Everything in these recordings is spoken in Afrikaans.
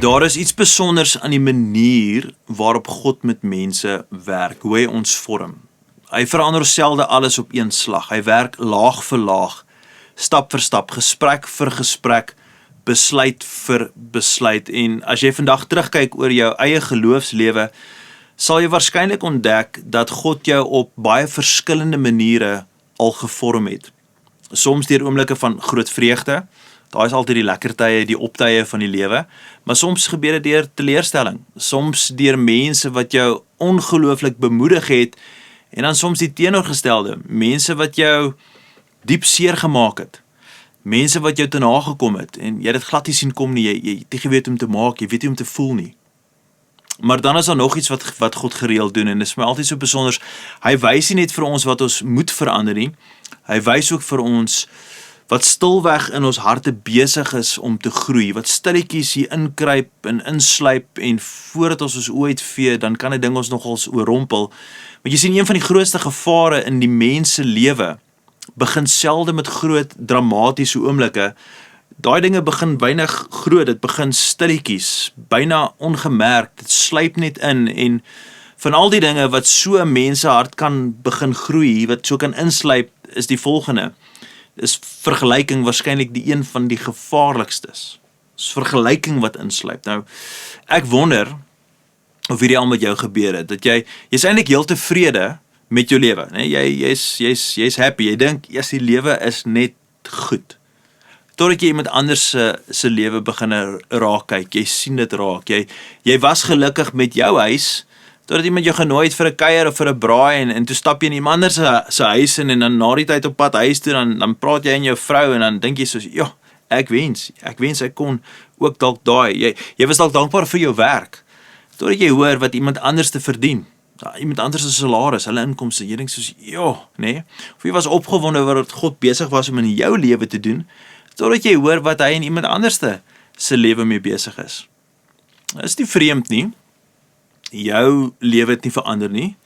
Daar is iets besonders aan die manier waarop God met mense werk, hoe hy ons vorm. Hy verander selde alles op een slag. Hy werk laag vir laag, stap vir stap, gesprek vir gesprek, besluit vir besluit. En as jy vandag terugkyk oor jou eie geloofslewe, sal jy waarskynlik ontdek dat God jou op baie verskillende maniere al gevorm het. Soms deur oomblikke van groot vreugde, daar is altyd die lekker tye, die optye van die lewe, maar soms gebeur dit deur teleurstelling, soms deur mense wat jou ongelooflik bemoedig het, en dan soms die teenoorgestelde, mense wat jou diep seer gemaak het, mense wat jou te nagekom het, en jy het dit glad nie sien kom nie, jy het nie geweet om te maak, jy weet nie om te voel nie. Maar dan is daar nog iets wat God gereeld doen, en dit is my altyd so besonder, hy wys nie net vir ons wat ons moet verander nie, hy wys ook vir ons wat stilweg in ons harte besig is om te groei, wat stilletjies hier inkruip en insluip, en voordat ons oë uitvee, dan kan die ding ons nogals oorrompel. Want jy sien, een van die grootste gevare in die mens se lewe, begin selde met groot dramatiese oomblikke. Daai dinge begin weinig groot, dit begin stilletjies, byna ongemerk, dit sluip net in, en van al die dinge wat so 'n mens se hart kan begin groei, wat so kan insluip, is die volgende. Is vergelyking waarskynlik die een van die gevaarlikstes. Is vergelyking wat insluip. Nou, ek wonder of hierdie al met jou gebeur het, dat jy's eintlik heel tevrede met jou lewe, né? Jy's happy, jy dink, die lewe is net goed. Totdat jy iemand anders se lewe begin raak kyk, jy sien dit raak, jy was gelukkig met jou huis, totdat iemand jou genooi het vir 'n kuier of vir 'n braai, en toe stap jy in iemand anders se huis in, en dan na die tyd op pad huis toe, dan praat jy en jou vrou, en dan dink jy soos, ja, ek wens ek kon ook dalk daai, jy was dalk dankbaar vir jou werk, totdat jy hoor wat iemand anders te verdien, iemand anders se salaris, hulle inkomste, jy dink soos, ja, nee, of jy was opgewonde oor wat God besig was om in jou lewe te doen, totdat jy hoor wat hy in iemand anders se lewe mee besig is. Dit is nie vreemd nie, jou lewe het nie verander nie,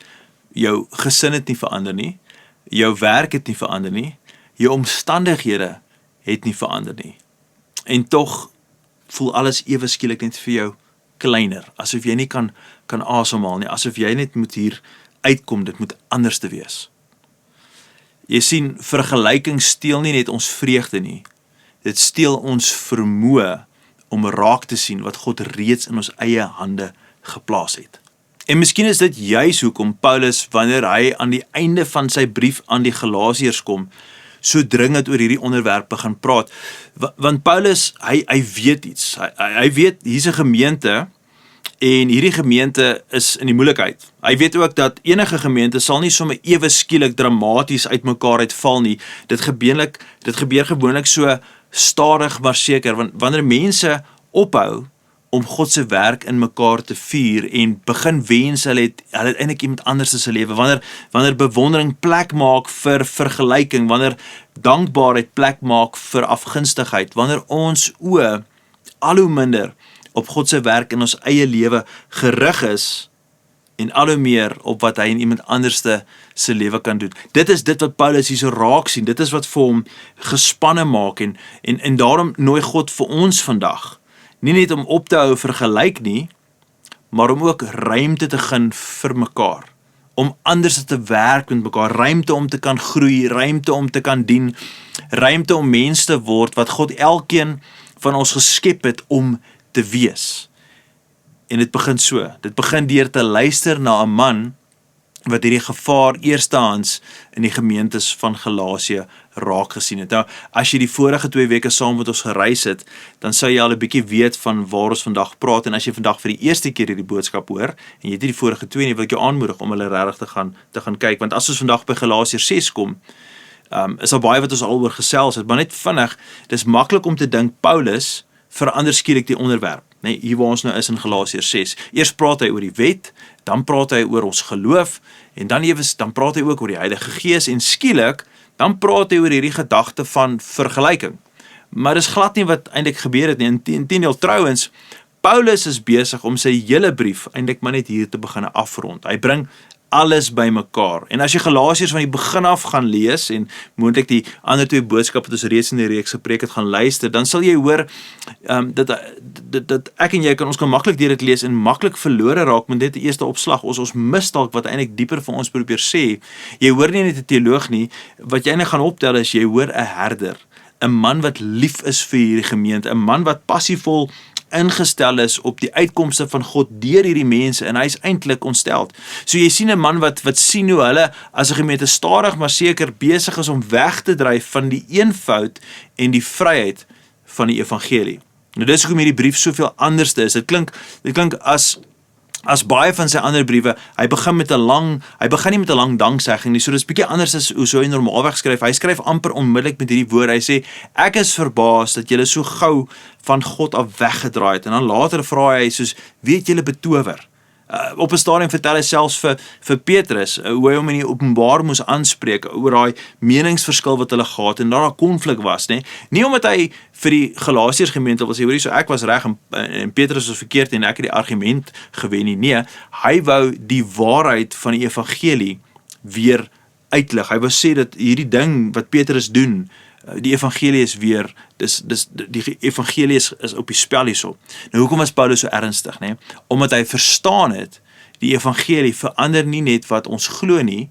jou gesin het nie verander nie, jou werk het nie verander nie, jou omstandighede het nie verander nie. En tog voel alles ewe skielik net vir jou kleiner, asof jy nie kan asemhaal nie, asof jy net moet hier uitkom, dit moet anders te wees. Jy sien, vergelyking steel nie net ons vreugde nie, dit steel ons vermoë om raak te sien wat God reeds in ons eie hande geplaas het. En miskien is dit juis hoekom Paulus, wanneer hy aan die einde van sy brief aan die Galasiërs kom, so dringend oor hierdie onderwerp begin praat. Want Paulus, hy weet iets. Hy weet, hier's 'n gemeente, en hierdie gemeente is in die moeilikheid. Hy weet ook dat enige gemeente sal nie sommer ewe skielik dramaties uitmekaar uitval nie. Dit gebeur gewoonlik so stadig maar seker, want wanneer mense ophou om God se werk in mekaar te vier en begin wens hulle het eintlik iemand anders se lewe, wanneer bewondering plek maak vir vergelyking, wanneer dankbaarheid plek maak vir afgunstigheid, wanneer ons oë al hoe minder op God se werk in ons eie lewe gerig is, en al hoe meer op wat hy in iemand anders se lewe kan doen. Dit is dit wat Paulus hier so raak sien, dit is wat vir hom gespanne maak, en daarom nooi God vir ons vandag, nie net om op te hou vergelyk nie, maar om ook ruimte te gun vir mekaar, om anders te werk met mekaar, ruimte om te kan groei, ruimte om te kan dien, ruimte om mens te word, wat God elkeen van ons geskep het om te wees. En dit begin so, dit begin deur te luister na 'n man, wat hierdie gevaar eerstehands in die gemeentes van Galasië raak gesien het. Nou, as jy die vorige 2 weke saam met ons gereis het, dan sou jy al 'n bietjie weet van waar ons vandag praat, en as jy vandag vir die eerste keer hierdie boodskap hoor, en jy het nie die vorige 2 nie, wil ek jou aanmoedig om hulle regtig te gaan kyk, want as ons vandag by Galasiërs 6 kom, is daar baie wat ons al oor gesels het, maar net vinnig, dis maklik om te dink, Paulus verander skielik die onderwerp, nee, hier waar ons nou is in Galasiërs 6. Eers praat hy oor die wet, dan praat hy oor ons geloof, en dan praat hy ook oor die Heilige Gees, en skielik, dan praat hy oor hierdie gedagte van vergelyking. Maar dis glad nie wat eintlik gebeur het nie, inteendeel trouwens, Paulus is besig om sy hele brief eintlik maar net hier te begin afrond. Hy bring alles bymekaar. En as jy Galasiërs van die begin af gaan lees en moontlik die ander twee boodskappe wat ons reeds in die reeks gepreek het gaan luister, dan sal jy hoor dat ek en jy ons kan maklik deur dit lees en maklik verlore raak met net die eerste opslag. Ons mis dalk wat eintlik dieper vir ons probeer sê. Jy hoor nie net 'n teoloog nie, wat jy eintlik gaan optel is jy hoor 'n herder, 'n man wat lief is vir hierdie gemeente, 'n man wat passievol ingestel is op die uitkomste van God deur hierdie mense en hy is eintlik ontsteld. So jy sien 'n man wat sien hoe hulle as 'n gemeente stadig maar seker besig is om weg te dryf van die eenvoud en die vryheid van die evangelie. Nou dis hoekom hierdie brief soveel anders is. Dit klink as baie van sy ander briewe, hy begin nie met 'n lang danksegging nie, so dis bietjie anders as hoe so hy normaalweg skryf. Hy skryf amper onmiddellik met hierdie woord. Hy sê, ek is verbaas dat julle so gou van God af weggedraai het. En dan later vra hy soos, wie het julle betower? Op 'n stadium vertel hy selfs vir Petrus, hoe hy hom in die openbaar moes aanspreek oor daai meningsverskil wat hulle gehad en daar 'n konflik was, nê? Nie omdat hy vir die Galasiërs gemeente wil sê, hoorie, so ek was reg en Petrus was verkeerd en ek het die argument gewen nie. Nee, hy wou die waarheid van die evangelie weer uitlig. Hy wou sê dat hierdie ding wat Petrus doen, die evangelie is weer, die evangelie is op die spel hierso. Nou hoekom was Paulus so ernstig, né? Omdat hy verstaan het, die evangelie verander nie net wat ons glo nie,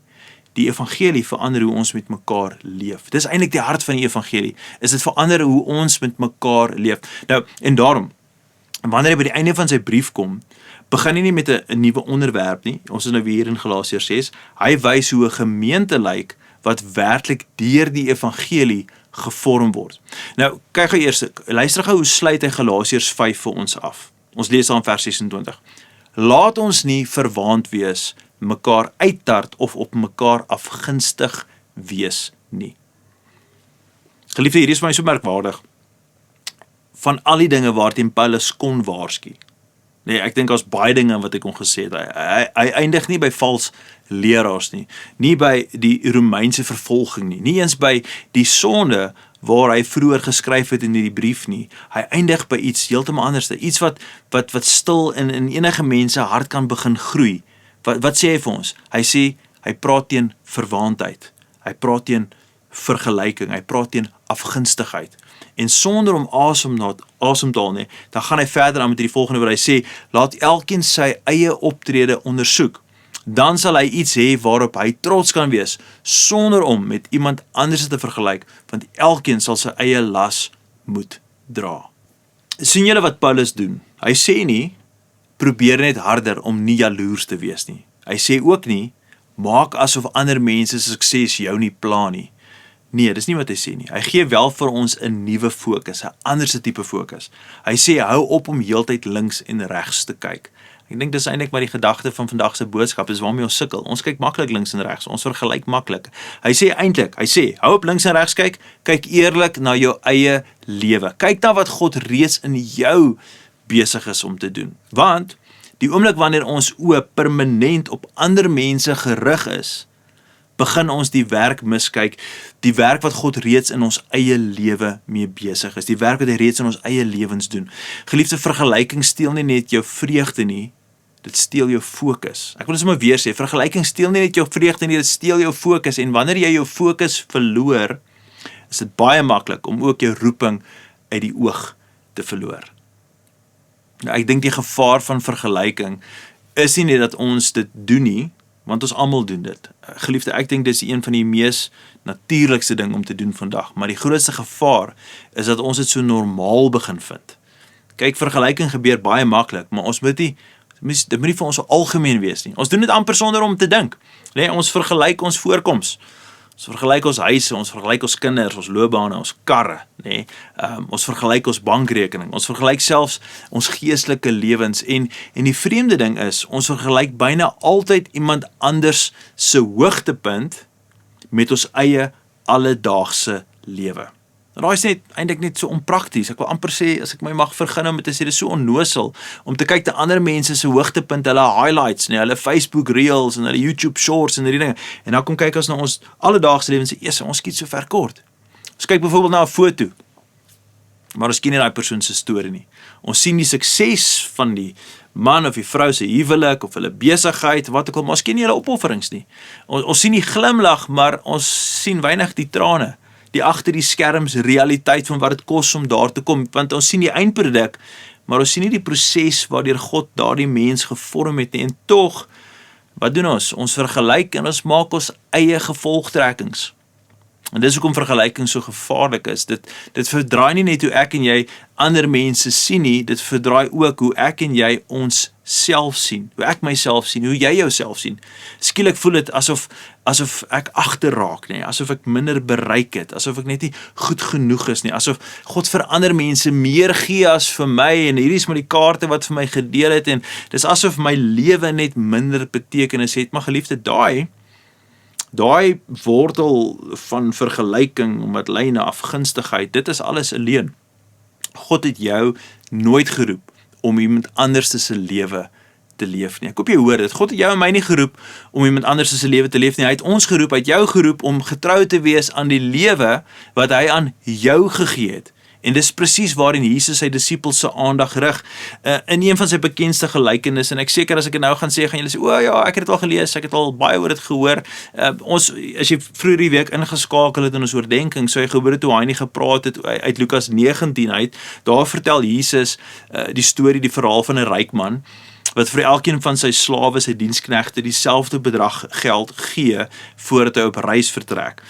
die evangelie verander hoe ons met mekaar leef. Dis eintlik die hart van die evangelie, is dit verander hoe ons met mekaar leef. Nou, en daarom, wanneer hy by die einde van sy brief kom, begin hy nie met 'n nuwe onderwerp nie, ons is nou weer in Galasiërs 6, hy wys hoe 'n gemeente lyk, wat werklik deur die evangelie gevorm word. Nou, kyk gou eers, luister gou hoe sluit hy Galasiërs 5 vir ons af. Ons lees dan vers 26. Laat ons nie verwaand wees, mekaar uittart of op mekaar afgunstig wees nie. Geliefde, hierdie is vir my so merkwaardig. Van al die dinge waarteen Paulus kon waarsku. Nee, ek dink daar's baie dinge wat ek kon gesê het. Hy eindig nie by vals leraars nie by die Romeinse vervolging nie eens by die sonde waar hy vroeër geskryf het in hierdie brief nie. Hy eindig by iets heeltemal anders, iets wat stil in enige mens se hart kan begin groei. Wat sê hy vir ons? Hy sê, hy praat teen verwaandheid, hy praat teen vergelyking, hy praat teen afgunstigheid. En sonder om asem te haal nie, dan gaan hy verder aan met die volgende waar hy sê, laat elkeen sy eie optrede ondersoek. Dan sal hy iets hê waarop hy trots kan wees, sonder om met iemand anders te vergelyk, want elkeen sal sy eie las moet dra. Sien julle wat Paulus doen? Hy sê nie, probeer net harder om nie jaloers te wees nie. Hy sê ook nie, maak asof ander mense se sukses jou nie pla nie. Nee, dis nie wat hy sê nie. Hy gee wel vir ons 'n nuwe fokus, 'n ander tipe fokus. Hy sê, hou op om heeltyd links en regs te kyk. Ek dink dis eintlik maar die gedagte van vandag se boodskap is waarmee ons sukkel. Ons kyk maklik links en regs, ons vergelyk maklik. Hy sê, hou op links en regs kyk eerlik na jou eie lewe. Kyk na wat God reeds in jou besig is om te doen. Want die oomblik wanneer ons oë permanent op ander mense gerig is, begin ons die werk miskyk, die werk wat God reeds in ons eie lewe mee besig is, die werk wat hy reeds in ons eie lewens doen. Geliefde, vergelyking steel nie net jou vreugde nie, dit steel jou fokus. Ek wil dit sommer weer sê, vergelyking steel nie net jou vreugde nie, dit steel jou fokus, en wanneer jy jou fokus verloor, is dit baie maklik om ook jou roeping uit die oog te verloor. Nou, ek dink die gevaar van vergelyking is nie net dat ons dit doen nie, want ons almal doen dit. Geliefde, ek dink dit is een van die mees natuurlikste ding om te doen vandag, maar die grootste gevaar is dat ons dit so normaal begin vind. Kyk, vergelyking gebeur baie maklik, maar ons moet dit moet nie vir ons so algemeen wees nie. Ons doen dit amper sonder om te dink. Nee, ons vergelyk ons voorkoms. Ons vergelyk ons huise, ons vergelyk ons kinders, ons loopbane, ons karre, nee. Ons vergelyk ons bankrekening, ons vergelyk selfs ons geestelike lewens, en die vreemde ding is, ons vergelyk byna altyd iemand anders se hoogtepunt met ons eie alledaagse lewe. Daai is eintlik net so onprakties. Ek wil amper sê, as ek my mag vergun om te sê, dit is so onnosel om te kyk na ander mense se hoogtepunt, hulle highlights, nee, hulle Facebook reels en hulle YouTube shorts en die dinge. En dan kom kyk ons na ons alledaagse lewens en sê, ons skiet so ver kort. Ons kyk byvoorbeeld na 'n foto. maar ons ken nie daai persoon se storie nie. Ons sien die sukses van die man of die vrou se huwelik of hulle besigheid, wat ook al, maar ons ken nie hulle opofferings nie. Ons sien die glimlag, maar ons sien weinig die trane, die agter die skerms realiteit van wat dit kos om daar te kom, want ons sien die eindproduk, maar ons sien nie die proses waardeur God daardie mens gevorm het nie, en tog, wat doen ons? Ons vergelyk en ons maak ons eie gevolgtrekkings. En dis hoekom vergelyking so gevaarlik is. Dit verdraai nie net hoe ek en jy ander mense sien nie, dit verdraai ook hoe ek en jy ons self sien, hoe ek myself sien, hoe jy jouself sien. Skielik voel dit asof ek agterraak, nie, asof ek minder bereik het, asof ek net nie goed genoeg is nie, asof God vir ander mense meer gee as vir my, en hierdie is maar die kaarte wat vir my gedeel het, en dis asof my lewe net minder betekenis het, maar geliefde, daai wortel van vergelyking omdat lei na afgunstigheid, dit is alles 'n leuen. God het jou nooit geroep om iemand anders se lewe te leef nie. Ek hoop jy hoor dit. God het jou en my nie geroep om iemand anders se lewe te leef nie. Hy het ons geroep, hy het jou geroep om getrou te wees aan die lewe wat hy aan jou gegee het. En dis presies waarin Jesus sy disippels se aandag rig. In een van sy bekendste gelykenisse, en ek seker as ek dit nou gaan sê, gaan julle sê, o ja, ek het dit al gelees, ek het al baie oor dit gehoor. As jy vroeër die week ingeskakel het in ons oordenking, sou jy gehoor het hoe hy nie gepraat het uit Lukas 19 uit. Daar vertel Jesus die storie, die verhaal van 'n ryk man, wat vir elkeen van sy slawe, sy diensknegte, dieselfde bedrag geld gee, voordat hy op reis vertrek.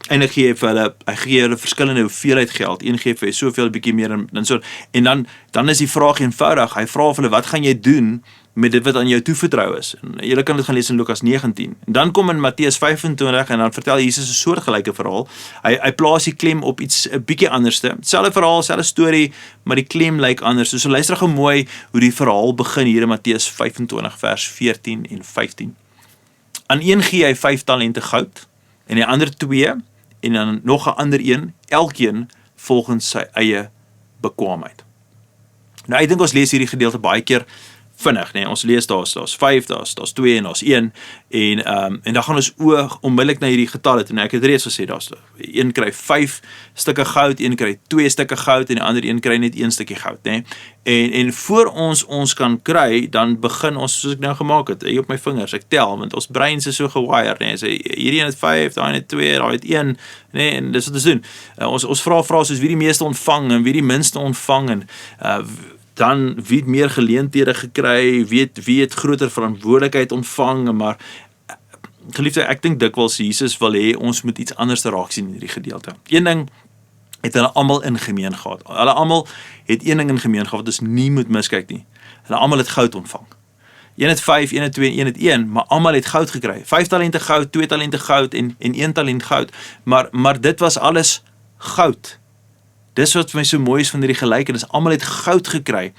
En hy gee hulle verskillende hoeveelheid geld. Een gee vir hy soveel, 'n bietjie meer dan so. En dan is die vraag eenvoudig. Hy vra vir hulle, wat gaan jy doen met dit wat aan jou toevertrou is? En julle kan dit gaan lees in Lukas 19. En dan kom in Matteus 25 en dan vertel Jesus 'n soortgelyke verhaal. Hy plaas die klem op iets 'n bietjie anderste. Selfde verhaal, selfde storie, maar die klem lyk anders. So luister gou mooi hoe die verhaal begin hier in Matteus 25 vers 14 en 15. Aan een gee hy 5 talente goud en die ander 2 en dan nog 'n ander een, elkeen volgens sy eie bekwaamheid. Nou ek dink ons lees hierdie gedeelte baie keer vinnig, nee, ons lees daar's 5, daar's 2 en daar's 1 en dan gaan ons oog onmiddellik na hierdie getalle toe. Nou ek het reeds gesê daar's een kry 5 stukke goud, een kry 2 stukke goud en die ander een kry net 1 stukkie goud, nê. En voor ons kan kry, dan begin ons soos ek nou gemaak het, hier op my vingers, ek tel, want ons breins is so gewired, nê. So hierdie een het 5, daai het 2, daai het 1, nê, en dis wat ons doen. Ons vra soos wie die meeste ontvang en wie die minste ontvang en dan wie het meer geleenthede gekry, wie het groter verantwoordelikheid ontvang, maar geliefde, ek dink dikwels Jesus wil hê ons moet iets anders raak sien in hierdie gedeelte. Een ding het hulle almal in gemeen gehad. Hulle almal het een ding in gemeen gehad wat ons nie moet miskyk nie. Hulle almal het goud ontvang. Een het 5, een het 2 en een het 1, maar almal het goud gekry. 5 talente goud, 2 talente goud en 1 talent goud. Maar dit was alles goud. Dis wat vir my so mooi is van hierdie gelykenis, almal het goud gekry.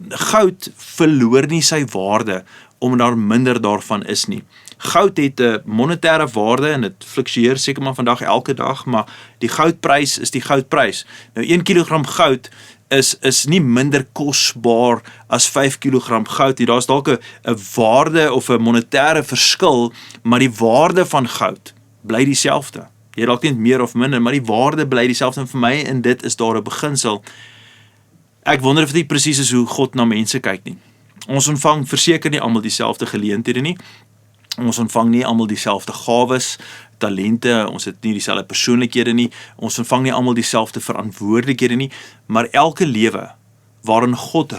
Goud verloor nie sy waarde omdat daar minder daarvan is nie. Goud het 'n monetêre waarde en dit fluktueer seker maar vandag elke dag, maar die goudprys is die goudprys. Nou 1 kilogram goud is nie minder kosbaar as 5 kilogram goud nie. Daar's dalk 'n waarde of 'n monetêre verskil, maar die waarde van goud bly dieselfde. Jy dalk net meer of minder, maar die waarde bly dieselfde en vir my en dit is daar 'n beginsel. Ek wonder of dit presies is hoe God na mense kyk nie. Ons ontvang verseker nie almal dieselfde geleenthede nie. Ons ontvang nie almal dieselfde gawes, talente, ons het nie dieselfde persoonlikhede nie. Ons ontvang nie almal dieselfde verantwoordelikhede nie, maar elke lewe waarin God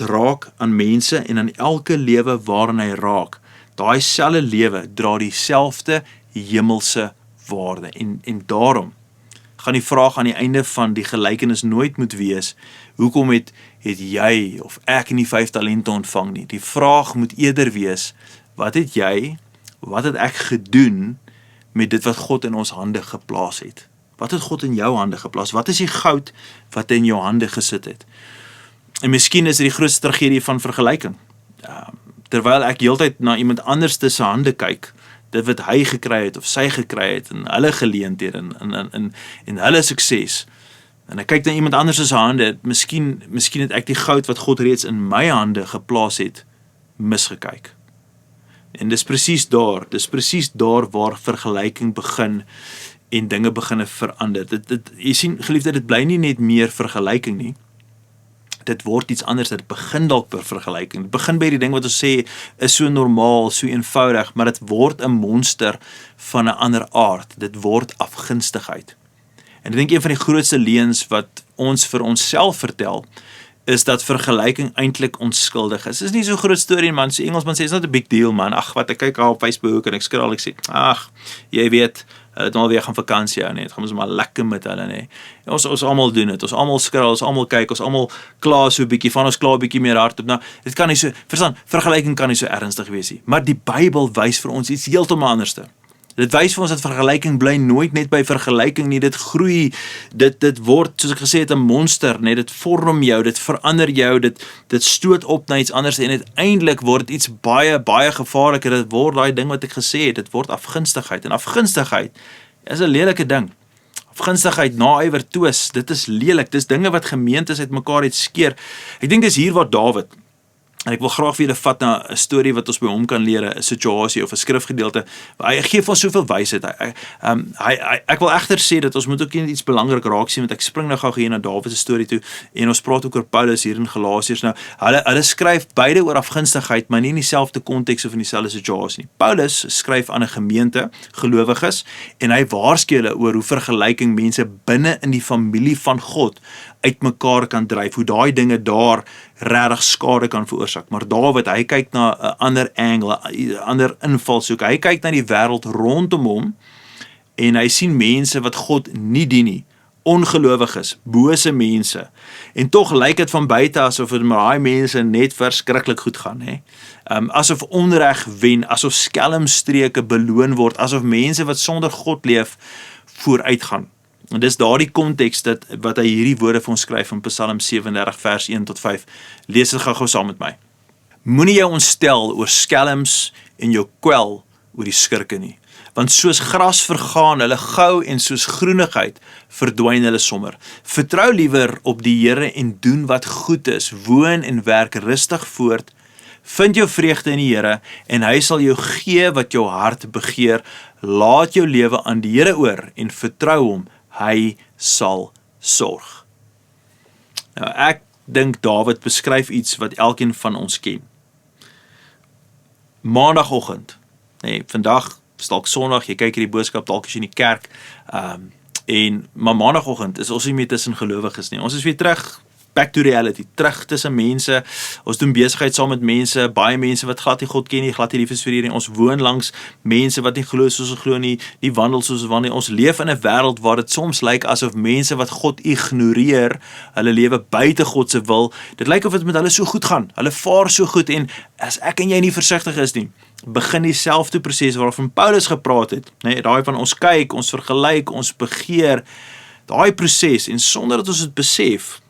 raak aan mense en aan elke lewe waarin hy raak, daai selfde lewe dra dieselfde hemelse waarde. En daarom gaan die vraag aan die einde van die gelykenis nooit moet wees, hoekom het jy of ek nie 5 talente ontvang nie? Die vraag moet eerder wees, wat het ek gedoen met dit wat God in ons hande geplaas het? Wat het God in jou hande geplaas? Wat is die goud wat in jou hande gesit het? En miskien is dit die grootste tragedie van vergelyking. Terwyl ek heeltyd na iemand anders se hande kyk, dit wat hy gekry het of sy gekry het en hulle geleenthede en hulle sukses. En ek kyk na iemand anders se hande, miskien het ek die goud wat God reeds in my hande geplaas het, misgekyk. En dis presies daar waar vergelyking begin en dinge begin verander. Jy sien, geliefde, dit bly nie net meer vergelyking nie. Dit word iets anders, dit begin dalk per vergelyking. Dit begin by die ding wat ons sê, is so normaal, so eenvoudig, maar dit word 'n monster van 'n ander aard. Dit word afgunstigheid. En ek dink een van die grootste leuns wat ons vir onsself vertel, is dat vergelyking eintlik onskuldig is. Dit is nie so 'n groot storie, man. So Engelsman sê, it's not a big deal, man. Ag, wat, ek kyk al op Facebook en ek scroll, ek sê, ag, jy weet, hulle het alweer gaan vakansie hou, nee, het gaan ons maar lekker met hulle, nee. Ons almal doen dit, ons almal scroll, ons almal kyk, ons almal klaar so 'n bietjie, van ons klaar 'n bietjie meer hardop. Nou, dit kan nie so, verstaan, vergelyking kan nie so ernstig wees nie. Maar die Bybel wys vir ons iets heeltemal anderste. Dit wys vir ons dat vergelyking bly nooit net by vergelyking nie, dit groei, dit word, soos ek gesê het, 'n monster, nee, dit vorm jou, dit verander jou, dit stoot op na iets anders, en uiteindelik word dit iets baie, baie gevaarliker, dit word daai ding wat ek gesê het, dit word afgunstigheid, en afgunstigheid is 'n lelike ding. Afgunstigheid, naaiwer, twis, dit is lelik, dis dinge wat gemeentes uit mekaar het skeer. Ek dink dis hier waar Dawid, en ek wil graag vir julle vat na 'n storie wat ons by hom kan leer, 'n situasie of 'n skrifgedeelte. Hy gee vir ons soveel wysheid. Ek wil egter sê dat ons moet ook iets belangrik raak sien, want ek spring nou gou hier na Dawid se storie toe, en ons praat ook oor Paulus hier in Galasiërs. Nou, hulle skryf beide oor afgunstigheid, maar nie in dieselfde konteks of in dieselfde situasie nie. Paulus skryf aan 'n gemeente, gelowiges, en hy waarsku hulle oor hoe vergelyking mense binne in die familie van God uitmekaar kan dryf, hoe daai dinge daar regtig skade kan veroorsaak. Maar Dawid, hy kyk na 'n ander angle, 'n ander invalshoek. Hy kyk na die wêreld rondom hom en hy sien mense wat God nie dien nie, ongelowiges, bose mense. En tog lyk dit van buite asof dit met daai mense net verskriklik goed gaan, hè. Asof onreg wen, asof skelmstreke beloon word, asof mense wat sonder God leef vooruitgaan. En dis daardie konteks wat hy hierdie woorde vir ons skryf in Psalm 37 vers 1 tot 5. Lees dit gou saam met my. Moenie jou ontstel oor skelms en jou kwel oor die skurke nie. Want soos gras vergaan hulle gou en soos groenigheid verdwyn hulle sommer. Vertrou liewer op die Here en doen wat goed is. Woon en werk rustig voort. Vind jou vreugde in die Here en hy sal jou gee wat jou hart begeer. Laat jou lewe aan die Here oor en vertrou hom. Hy sal sorg. Nou, ek dink Dawid beskryf iets wat elkeen van ons ken. Maandagoggend, nee, vandag is dalk Sondag, jy kyk hierdie boodskap, dalk is jy in die kerk, maar maandagoggend is ons nie meer tussen gelowiges nie. Ons is weer terug, back to reality, terug tussen mense. Ons doen besigheid saam met mense, baie mense wat glad nie God ken nie, glad nie lief is vir hierdie. Ons woon langs mense wat nie glo soos ons glo nie, nie wandel soos ons wandel nie. Ons leef in 'n wêreld waar dit soms lyk asof mense wat God ignoreer, hulle lewe buite God se wil. Dit lyk of dit met hulle so goed gaan. Hulle vaar so goed, en as ek en jy nie versigtig is nie, begin dieselfde proses waarvan Paulus gepraat het, nee, daai van ons kyk, ons vergelyk, ons begeer, daai proses, en sonder dat ons dit besef,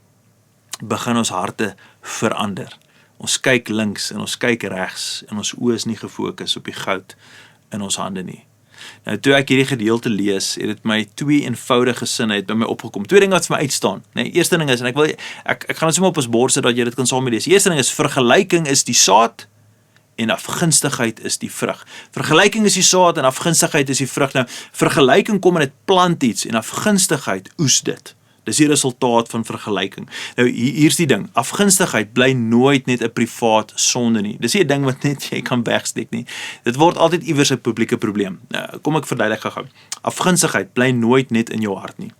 begin ons harte verander. Ons kyk links en ons kyk regs en ons oë is nie gefokus op die goud in ons hande nie. Nou, toe ek hierdie gedeelte lees, het dit my twee eenvoudige sinne het by my opgekom. Twee dinge wat vir my uitstaan. Nee, eerste ding is, en ek gaan dit sommer op ons bord sit dat jy dit kan saam lees. Eerste ding is, vergelyking is die saad en afgunstigheid is die vrug. Vergelyking is die saad en afgunstigheid is die vrug. Nou, vergelyking kom en dit plant iets en afgunstigheid oes dit. Dis die resultaat van vergelyking. Nou, hier's die ding, afgunstigheid bly nooit net 'n privaat sonde nie. Dis nie 'n ding wat net jy kan wegsteek nie. Dit word altyd iewers 'n publieke probleem. Kom ek verduidelik gou. Afgunstigheid bly nooit net in jou hart nie.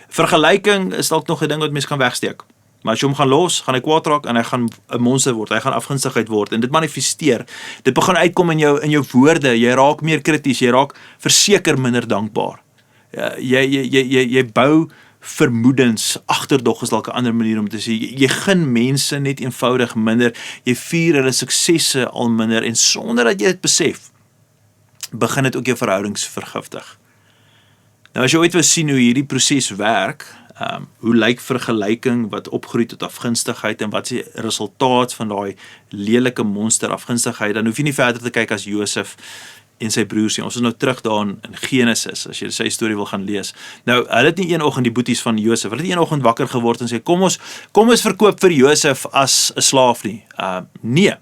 Vergelyking is dalk nog 'n ding wat mens kan wegsteek. Maar as jy hom gaan los, gaan hy kwaad raak en hy gaan 'n monster word, hy gaan afgunstigheid word en dit manifesteer. Dit begin uitkom in jou woorde, jy raak meer krities, jy raak verseker minder dankbaar. Jy bou vermoedens, agterdog is dalk 'n ander manier om te sê, jy gun mense net eenvoudig minder, jy vier hulle suksesse al minder, en sonder dat jy dit besef, begin dit ook jou verhoudings vergiftig. Nou as jy ooit wil sien hoe hierdie proses werk, hoe lyk vergelyking wat opgroei tot afgunstigheid en wat is die resultaat van daai lelike monster afgunstigheid, dan hoef jy nie verder te kyk as Josef en sy broers nie. Ons is nou terug daar in Genesis, as jy sy storie wil gaan lees. Nou, hulle het nie een oggend die boeties van Josef, hulle het nie een oggend wakker geword en sê, kom ons verkoop vir Josef as 'n slaaf nie. Nee,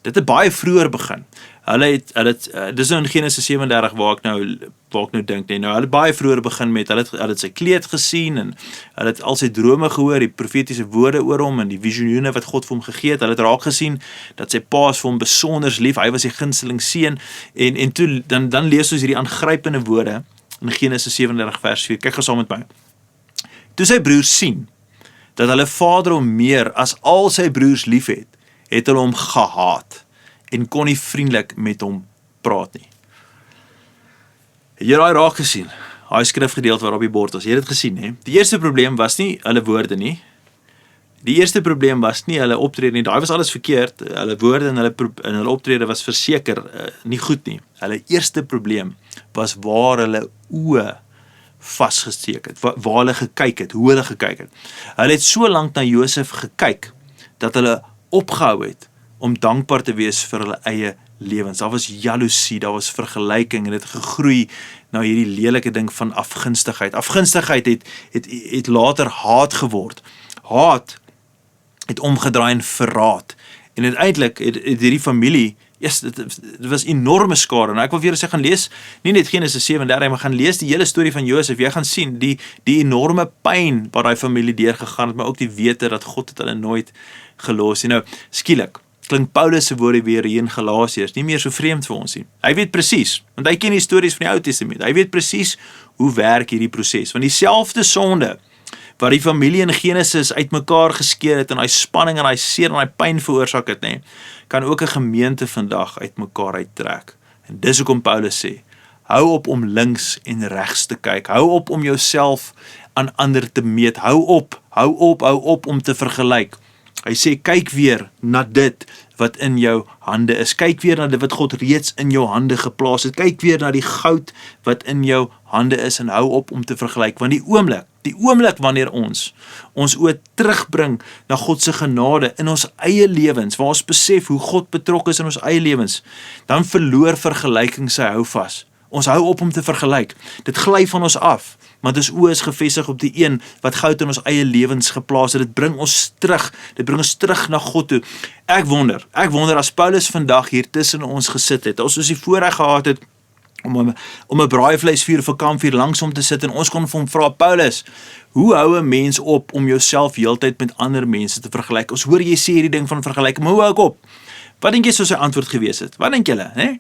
dit het baie vroeër begin. Dis nou in Genesis 37 waar ek nou dink, nee, nou hulle het baie vroeër begin met, hulle het sy kleed gesien, en hulle het al sy drome gehoor, die profetiese woorde oor hom, en die visioene wat God vir hom gegee het, hulle het raak gesien, dat sy pa is vir hom besonders lief, hy was sy gunsteling seun, en toe, dan lees ons hierdie aangrypende woorde, in Genesis 37 vers 4, kyk gou saam met my. Toe sy broers sien, dat hulle vader hom meer as al sy broers lief het hulle hom gehaat, en kon nie vriendelik met hom praat nie. Het jy daai raak gesien? Daai skrifgedeelte waarop die bord was, jy het dit gesien, hè? Die eerste probleem was nie hulle woorde nie, die eerste probleem was nie hulle optrede nie, daai was alles verkeerd, hulle woorde en hulle optrede was verseker nie goed nie. Hulle eerste probleem was waar hulle oë vasgesteek het, waar hulle gekyk het, hoe hulle gekyk het. Hulle het so lank na Josef gekyk, dat hulle opgehou het om dankbaar te wees vir hulle eie lewens. Daar was jaloesie, daar was vergelyking, en dit gegroei na hierdie lelike ding van afgunstigheid. Afgunstigheid het later haat geword. Haat het omgedraai in verraad. En uiteindelik het hierdie familie, dit was enorme skade, en ek wil vir julle sê, gaan lees, nie net Genesis 37, maar gaan lees die hele storie van Josef, jy gaan sien, die enorme pyn waar die familie deurgegaan het, maar ook die wete dat God het hulle nooit gelos. En nou, skielik, klink Paulus se woorde weer hier in Galasiërs nie meer so vreemd vir ons nie. Hy weet presies, want hy ken die stories van die Ou Testament, hy weet presies hoe werk hierdie proses, want dieselfde sonde, waar die familie in Genesis uitmekaar geskeur het, en hy spanning en hy seer en hy pyn veroorsaak het, nee, kan ook 'n gemeente vandag uitmekaar uittrek. En dis hoekom Paulus sê, hou op om links en regs te kyk, hou op om jouself aan ander te meet, hou op om te vergelyk. Hy sê, kyk weer na dit wat in jou hande is, kyk weer na dit wat God reeds in jou hande geplaas het, kyk weer na die goud wat in jou hande is, en hou op om te vergelyk, want die oomblik wanneer ons oë terugbring na God se genade in ons eie lewens, waar ons besef hoe God betrokke is in ons eie lewens, dan verloor vergelyking sy houvas. Ons hou op om te vergelyk. Dit gly van ons af, want ons oë is gefestig op die een wat goud in ons eie lewens geplaas het. Dit bring ons terug na God toe. Ek wonder as Paulus vandag hier tussen ons gesit het, as ons die voorreg gehad het om 'n braaivleisvuur of 'n kampvuur langs hom te sit, en ons kon vir hom vra, Paulus, hoe hou 'n mens op om jouself heeltyd met ander mense te vergelyk? Ons hoor jy sê hierdie ding van vergelyk, maar hoe hou ek op? Wat dink jy sou sy antwoord gewees het? Wat dink julle, hè?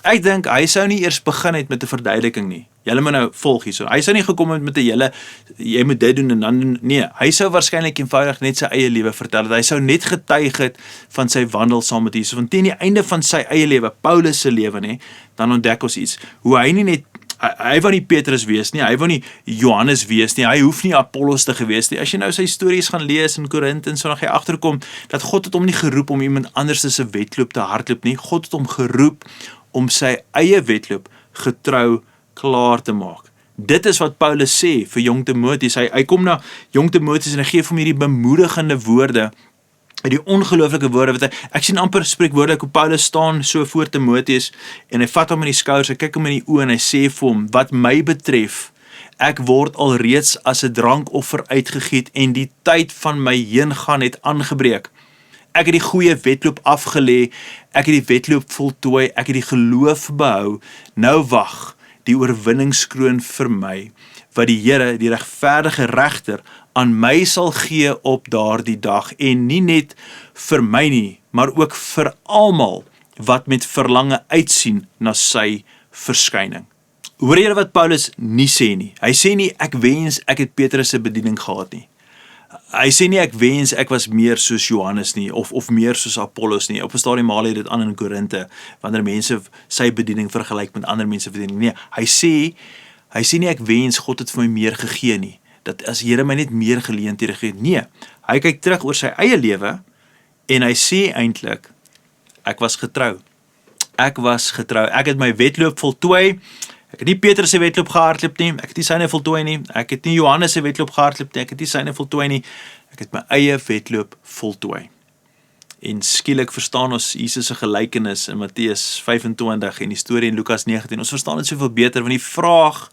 Ek dink, hy sou nie eers begin het met 'n verduideliking nie. Julle moet nou volg hierso. Hy sou nie gekom het met 'n hele, jy moet dit doen en dan doen, nee. Hy sou waarskynlik eenvoudig net sy eie lewe vertel het. Hy sou net getuig het van sy wandel saam met Jesus. Want teen die einde van sy eie lewe, Paulus se lewe, nee, dan ontdek ons iets. Hoe hy nie net, hy wou nie Petrus wees nie, hy wou nie Johannes wees nie, hy hoef nie Apollos te gewees nie. As jy nou sy stories gaan lees in Korinthe en so, dan gaan jy agterkom dat God het hom nie geroep om iemand anders se wedloop te hardloop nie. God het hom geroep om sy eie wedloop getrou klaar te maak. Dit is wat Paulus sê vir jong Timoteus. Hy kom na jong Timoteus en hy gee vir hom hierdie bemoedigende woorde, die ongelooflike woorde wat ek sien amper spreekwoordelik hoe Paulus staan so voor Timoteus en hy vat hom in die skouers, hy kyk hom in die oë en hy sê vir hom, wat my betref, ek word alreeds as 'n drankoffer uitgegiet en die tyd van my heengaan het aangebreek. Ek het die goeie wedloop afgelê, ek het die wedloop voltooi, ek het die geloof behou, nou wag die oorwinningskroon vir my, wat die Here, die regverdige regter, aan my sal gee op daardie dag, en nie net vir my nie, maar ook vir almal wat met verlange uitsien na sy verskyning. Hoor julle wat Paulus nie sê nie? Hy sê nie, ek wens ek het Petrus se bediening gehad nie. Hy sê nie, ek wens ek was meer soos Johannes nie, of meer soos Apollos nie. Op 'n stadium haal hy dit aan in Korinthe, wanneer mense sy bediening vergelyk met ander mense bediening. Nee, hy sê nie, ek wens God het vir my meer gegee nie, dat as Here my net meer geleenthede gegee het. Nee, hy kyk terug oor sy eie lewe, en hy sê eintlik, ek was getrou, ek het my wedloop voltooi, ek het nie Petrus se wedloop gehardloop nie, ek het nie syne voltooi nie, ek het nie Johannes se wedloop gehardloop nie, ek het nie syne voltooi nie, ek het my eie wedloop voltooi. En skielik verstaan ons Jesus se gelykenis in Matteus 25 en die storie in Lukas 19, ons verstaan dit soveel beter, want die vraag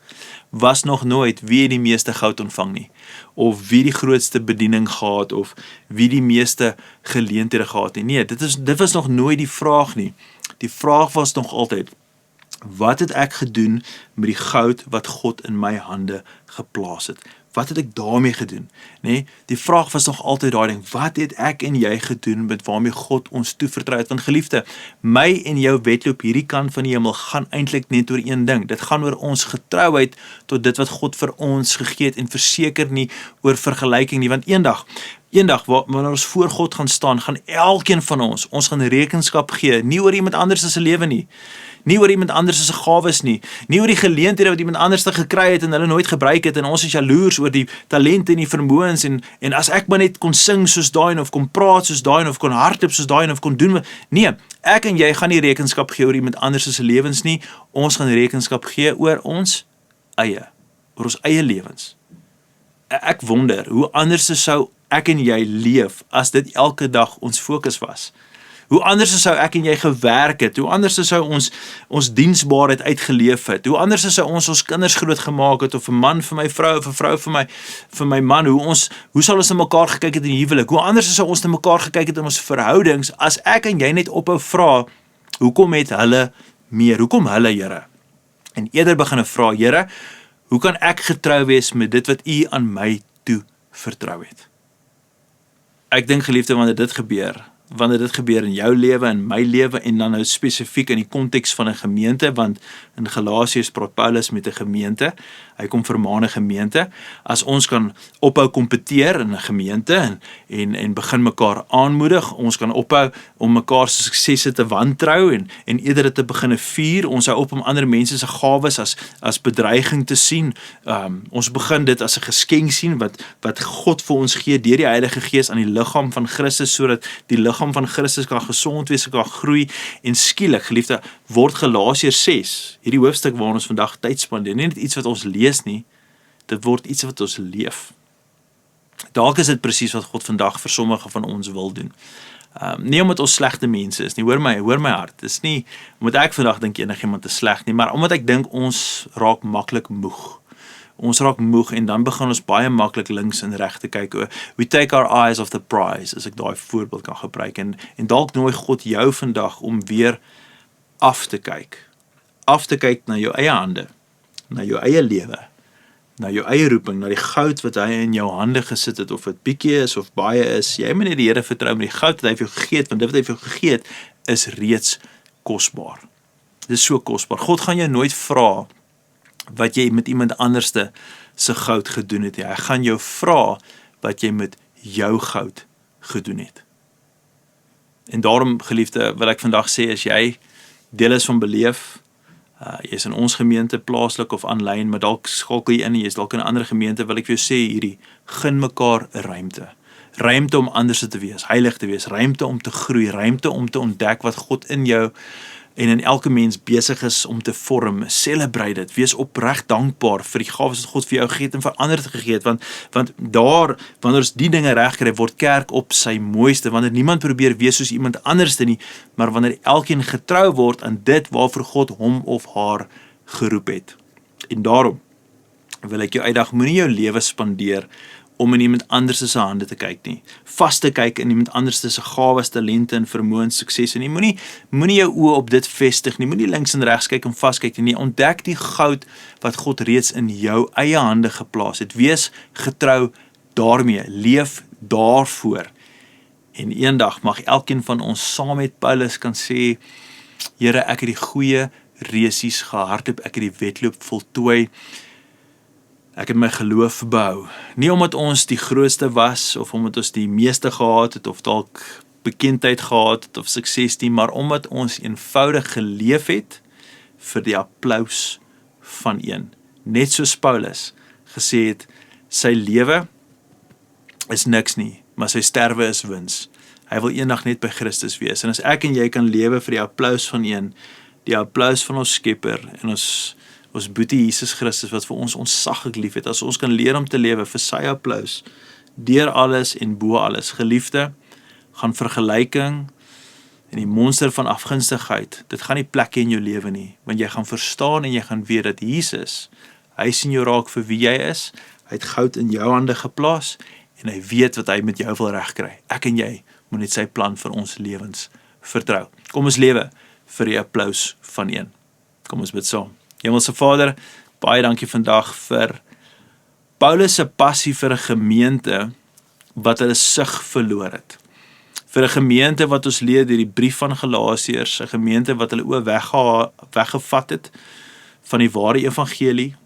was nog nooit wie die meeste goud ontvang nie, of wie die grootste bediening gehad, of wie die meeste geleenthede gehad nie. Nee, dit was nog nooit die vraag nie. Die vraag was nog altyd, wat het ek gedoen met die goud wat God in my hande geplaas het? Wat het ek daarmee gedoen? Nee, die vraag was nog altyd daai ding, wat het ek en jy gedoen met waarmee God ons toevertrou het? Want geliefde, my en jou wedloop hierdie kant van die hemel gaan eintlik net oor een ding. Dit gaan oor ons getrouheid tot dit wat God vir ons gegee het en verseker nie oor vergelyking nie, want eendag wanneer ons voor God gaan staan, gaan elkeen van ons gaan rekenskap gee, nie oor iemand anders se lewe nie oor iemand anders se gawes nie oor die geleenthede wat iemand anders gekry het en hulle nooit gebruik het en ons is jaloers oor die talente en die vermoëns en as ek maar net kon sing soos daai en of kon praat soos daai en of kon hardloop soos daai en of kon doen. Nee, ek en jy gaan nie rekenskap gee oor iemand anders se lewens nie. Ons gaan rekenskap gee oor ons eie lewens. Ek wonder hoe anders sou ek en jy leef as dit elke dag ons fokus was. Hoe anders sou ek en jy gewerk het, hoe anders sou ons diensbaarheid uitgeleef het, hoe anders sou ons kinders groot gemaak het, of 'n man vir my vrou, of 'n vrou vir my man, hoe sal ons na mekaar gekyk het in die huwelik, hoe anders sou ons na mekaar gekyk het in ons verhoudings, as ek en jy net ophou vra, hoekom het hulle meer, hoekom hulle, Here? En eerder begin vra, Here, hoe kan ek getrou wees met dit wat U aan my toe vertrou het? Ek dink, geliefde, wanneer dit gebeur in jou lewe, in my lewe, en dan nou spesifiek in die konteks van 'n gemeente, want in Galasiërs praat Paulus met 'n gemeente, hy kom vermaan 'n gemeente, as ons kan ophou kompeteer in 'n gemeente, en begin mekaar aanmoedig, ons kan ophou om mekaar se suksesse te wantrou, en eerder dit te begin vier, ons hou op om ander mense se gawes as bedreiging te sien, ons begin dit as 'n geskenk sien, wat God vir ons gee, deur die Heilige Gees aan die liggaam van Christus, sodat die liggaam van Christus kan gesond wees, kan groei, en skielik, geliefde, word Galasiërs 6, hierdie hoofstuk waarin ons vandag tyd spandeer, nie net iets wat ons lees nie, dit word iets wat ons leef. Dalk is dit presies wat God vandag vir sommige van ons wil doen. Nie omdat ons slegte mense is nie, hoor my hart, dis nie, omdat ek vandag dink enigiemand is sleg nie, maar omdat ek dink ons raak maklik moeg. Ons raak moeg en dan begin ons baie maklik links en reg te kyk. We take our eyes off the prize, as ek daai voorbeeld kan gebruik. En dalk nooi God jou vandag om weer af te kyk na jou eie hande, na jou eie lewe, na jou eie roeping, na die goud wat hy in jou hande gesit het, of dit bietjie is of baie is. Jy moet net die Here vertrou met die goud wat hy vir jou gegee het, want dit wat hy vir jou gegee het is reeds kosbaar. Dit is so kosbaar. God gaan jou nooit vra wat jy met iemand anderste se goud gedoen het. Hy gaan jou vra wat jy met jou goud gedoen het. En daarom, geliefde, wil ek vandag sê, as jy deel is van Beleef, jy is in ons gemeente plaaslik of aanlyn, maar dalk skakel jy in en jy is dalk in 'n ander gemeente, wil ek vir jou sê hierdie, gun mekaar 'n ruimte. Ruimte om anders te wees, heilig te wees, ruimte om te groei, ruimte om te ontdek wat God in jou en in elke mens besig is om te vorm. Celebrate dit, wees opreg dankbaar vir die gawes wat God vir jou gegee het en vir ander te gegee het, want daar, wanneer ons die dinge reg kry, word kerk op sy mooiste, wanneer niemand probeer wees soos iemand anderste nie, maar wanneer elkeen getrou word aan dit waarvoor God hom of haar geroep het. En daarom wil ek jou uitdaag, moenie jou lewe spandeer om in iemand anders se hande te kyk nie. Vas te kyk in iemand anders se gawes, talente en vermoëns, suksesse nie. Moenie jou oë op dit vestig nie. Moenie links en regs kyk en vaskyk nie. Ontdek die goud wat God reeds in jou eie hande geplaas het. Wees getrou daarmee. Leef daarvoor. En eendag mag elkeen van ons saam met Paulus kan sê, Here, ek het die goeie resies gehardloop, ek het die wedloop voltooi. Ek het my geloof behou. Nie omdat ons die grootste was, of omdat ons die meeste gehad het, of dalk bekendheid gehad het, of sukses nie, maar omdat ons eenvoudig geleef het vir die applous van een. Net soos Paulus gesê het, sy lewe is niks nie, maar sy sterwe is wins. Hy wil eendag net by Christus wees. En as ek en jy kan lewe vir die applous van een, die applous van ons Skepper en ons boetie Jesus Christus wat vir ons ontsaglik lief het, as ons kan leer om te lewe vir sy applous, deur alles en bo alles. Geliefde, gaan vergelyking en die monster van afgunstigheid, dit gaan nie plek hê in jou lewe nie, want jy gaan verstaan en jy gaan weet dat Jesus, Hy sien jou raak vir wie jy is. Hy het goud in jou hande geplaas en hy weet wat hy met jou wil regkry. Ek en jy moet net sy plan vir ons lewens vertrou. Kom ons lewe vir die applous van een. Kom ons bid saam. Hemelse Vader, baie dankie vandag vir Paulus se passie vir 'n gemeente wat hulle sig verloor het. Vir 'n gemeente wat ons leer deur die brief van Galasiërs, 'n gemeente wat hulle oë weggevat het van die ware evangelie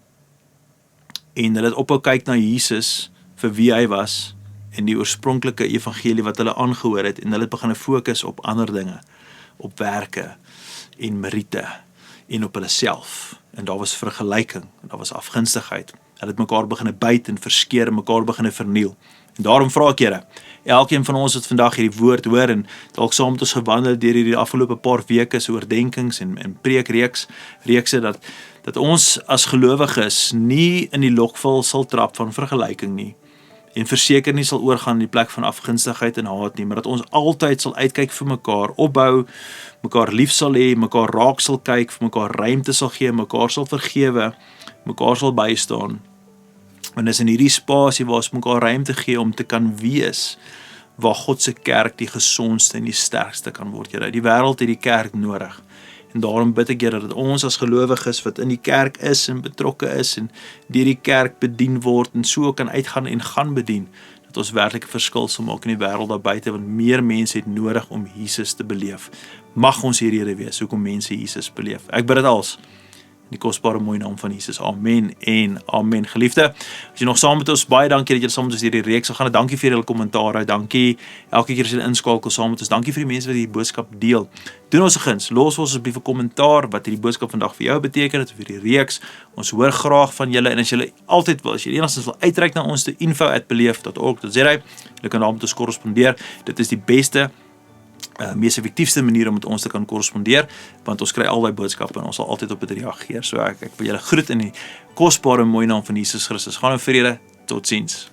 en hulle het ophou kyk na Jesus vir wie hy was en die oorspronklike evangelie wat hulle aangehoor het en hulle het begin fokus op ander dinge, op werke en meriete en op hulle self. En daar was vergelyking, en daar was afgunstigheid. Hulle het mekaar begin byt en verskeer en mekaar begin verniel. En daarom vra ek Here, elkeen van ons wat vandag hierdie woord hoor en dalk saam met ons gewandel deur hierdie afgelope paar weke se oordenkings en preekreekse dat ons as gelowiges nie in die lokval sal trap van vergelyking nie. En verseker nie sal oorgaan in die plek van afgunstigheid en haat nie, maar dat ons altyd sal uitkyk vir mekaar, opbou, mekaar lief sal hê, mekaar raak sal kyk, vir mekaar ruimte sal gee, mekaar sal vergewe, mekaar sal bystaan. Want dis in hierdie spasie waar ons mekaar ruimte gee om te kan wees waar God se kerk die gesondste en die sterkste kan word. Here, die wêreld het die kerk nodig. En daarom bid ek Here dat ons as gelowiges wat in die kerk is en betrokke is en deur die kerk bedien word en so kan uitgaan en gaan bedien, dat ons werklik 'n verskil sal maak in die wêreld daar buite, want meer mense het nodig om Jesus te beleef. Mag ons hierdie rede wees hoekom mense Jesus beleef. Ek bid dit als in die kosbare mooi naam van Jesus. Amen en amen. Geliefde, as jy nog saam met ons, baie dankie dat jy saam met ons hierdie reeks gaan. Dankie vir julle kommentare. Dankie elke keer as jy inskakel saam met ons. Dankie vir die mense wat hierdie boodskap deel. Doen ons 'n guns, los ons asseblief 'n kommentaar wat hierdie boodskap vandag vir jou beteken het of hierdie reeks. Ons hoor graag van julle en as julle altyd wil, as jy enigstens wil uitreik na ons te info@beleef.org.za, julle kan daar met ons korrespondeer. Dit is die beste mees effektiefste manier om met ons te kan korrespondeer, want ons kry albei boodskappe en ons sal altyd op dit reageer. So ek wil julle groet in die kosbare mooi naam van Jesus Christus. Gaan in vrede, totsiens.